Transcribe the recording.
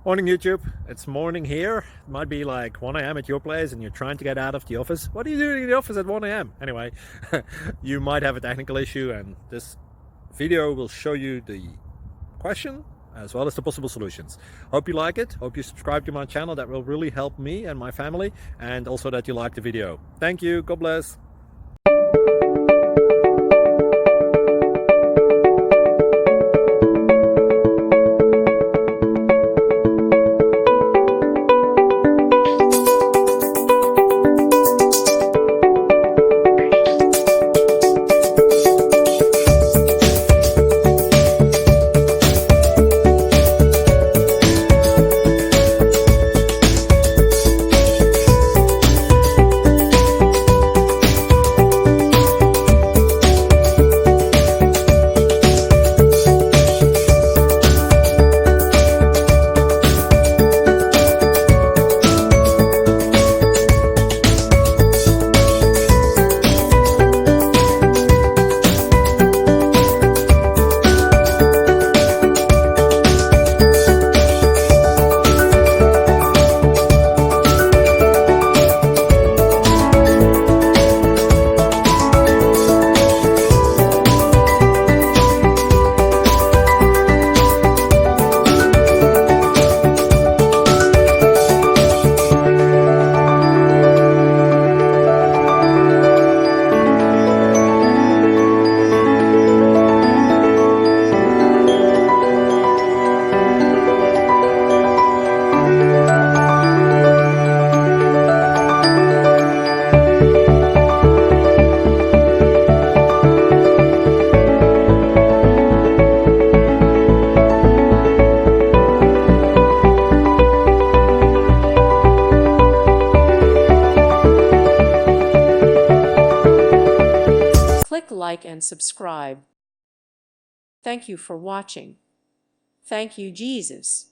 Morning YouTube, it's morning here. It might be like 1 a.m. at your place and you're trying to get out of the office. What are you doing in the office at 1 a.m.? Anyway, you might have a technical issue and this video will show you the question as well as the possible solutions. Hope you like it, hope you subscribe to my channel. That will really help me and my family, and also that you like the video. Thank you, God bless. Click like and subscribe. Thank you for watching. Thank you, Jesus.